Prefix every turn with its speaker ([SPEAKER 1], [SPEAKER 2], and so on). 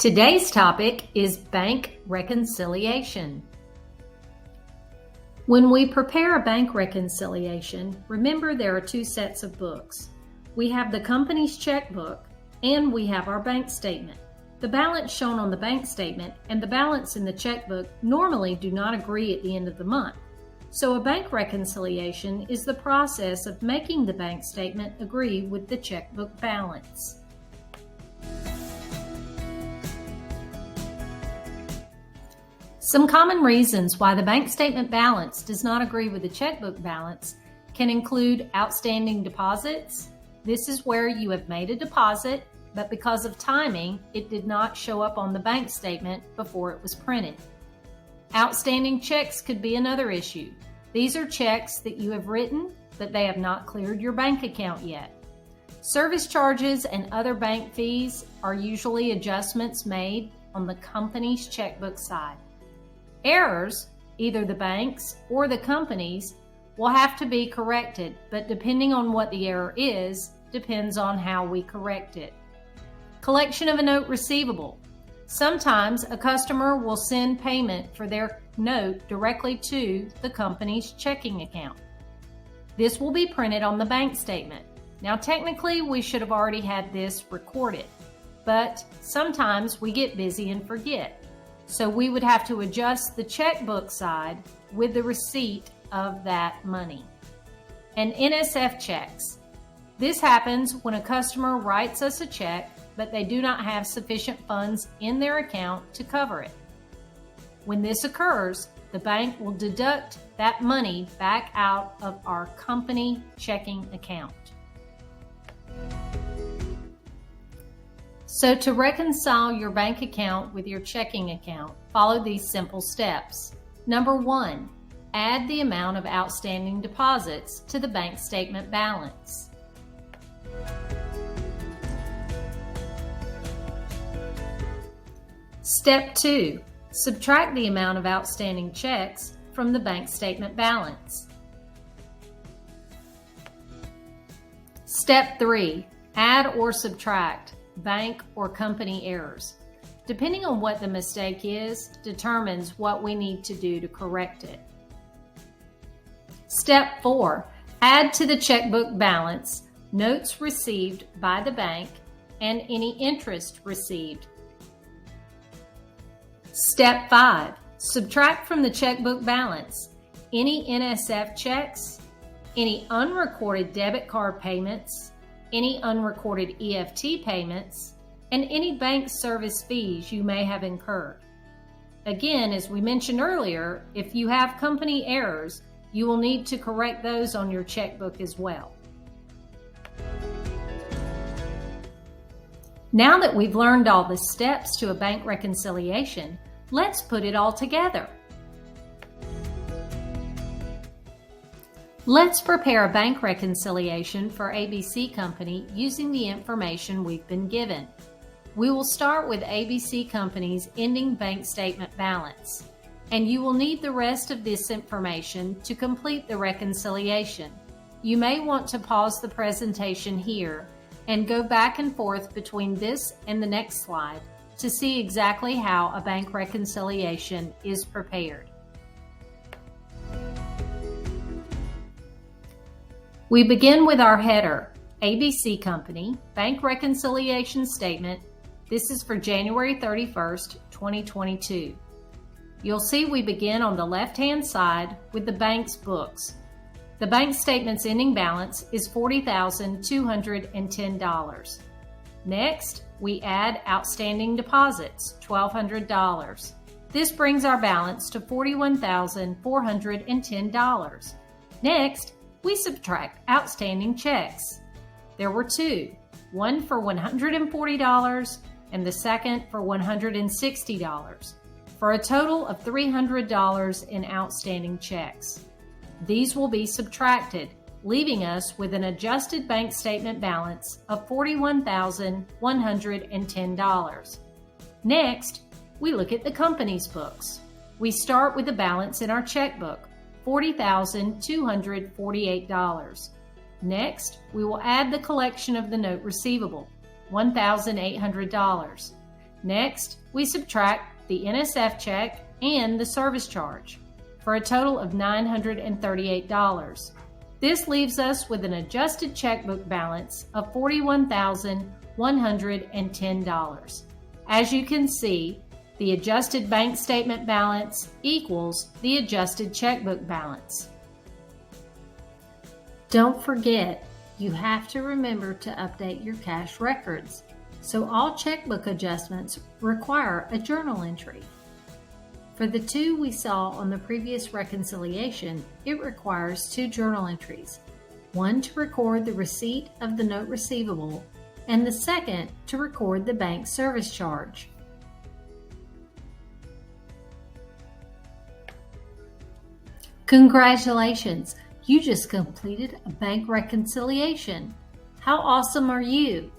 [SPEAKER 1] Today's topic is bank reconciliation. When we prepare a bank reconciliation, remember there are two sets of books. We have the company's checkbook and we have our bank statement. The balance shown on the bank statement and the balance in the checkbook normally do not agree at the end of the month. So a bank reconciliation is the process of making the bank statement agree with the checkbook balance. Some common reasons why the bank statement balance does not agree with the checkbook balance can include outstanding deposits. This is where you have made a deposit, but because of timing, it did not show up on the bank statement before it was printed. Outstanding checks could be another issue. These are checks that you have written, but they have not cleared your bank account yet. Service charges and other bank fees are usually adjustments made on the company's checkbook side. Errors, either the bank's or the company's, will have to be corrected, but depending on what the error is, depends on how we correct it. Collection of a note receivable. Sometimes a customer will send payment for their note directly to the company's checking account. This will be printed on the bank statement. Now technically we should have already had this recorded, but sometimes we get busy and forget. So we would have to adjust the checkbook side with the receipt of that money. And Nsf checks. This happens when a customer writes us a check, but they do not have sufficient funds in their account to cover it. When this occurs, the bank will deduct that money back out of our company checking account. So to reconcile your bank account with your checking account, follow these simple steps. Number 1, add the amount of outstanding deposits to the bank statement balance. Step 2, subtract the amount of outstanding checks from the bank statement balance. Step 3, add or subtract bank or company errors. Depending on what the mistake is, determines what we need to do to correct it. Step 4, add to the checkbook balance notes received by the bank and any interest received. Step 5, subtract from the checkbook balance any Nsf checks, any unrecorded debit card payments, any unrecorded EFT payments, and any bank service fees you may have incurred. Again, as we mentioned earlier, if you have company errors, you will need to correct those on your checkbook as well. Now that we've learned all the steps to a bank reconciliation, let's put it all together. Let's prepare a bank reconciliation for ABC Company using the information we've been given. We will start with ABC Company's ending bank statement balance, and you will need the rest of this information to complete the reconciliation. You may want to pause the presentation here and go back and forth between this and the next slide to see exactly how a bank reconciliation is prepared. We begin with our header, ABC Company, Bank Reconciliation Statement. This is for January 31st, 2022. You'll see we begin on the left-hand side with the bank's books. The bank statement's ending balance is $40,210. Next, we add outstanding deposits, $1,200. This brings our balance to $41,410. Next, we subtract outstanding checks. There were two, one for $140 and the second for $160, for a total of $300 in outstanding checks. These will be subtracted, leaving us with an adjusted bank statement balance of $41,110. Next, we look at the company's books. We start with the balance in our checkbook, $40,248. Next, we will add the collection of the note receivable, $1,800. Next, we subtract the NSF check and the service charge for a total of $938. This leaves us with an adjusted checkbook balance of $41,110. As you can see, the adjusted bank statement balance equals the adjusted checkbook balance. Don't forget, you have to remember to update your cash records, so all checkbook adjustments require a journal entry. For the two we saw on the previous reconciliation, it requires two journal entries, one to record the receipt of the note receivable and the second to record the bank service charge. Congratulations! You just completed a bank reconciliation. How awesome are you?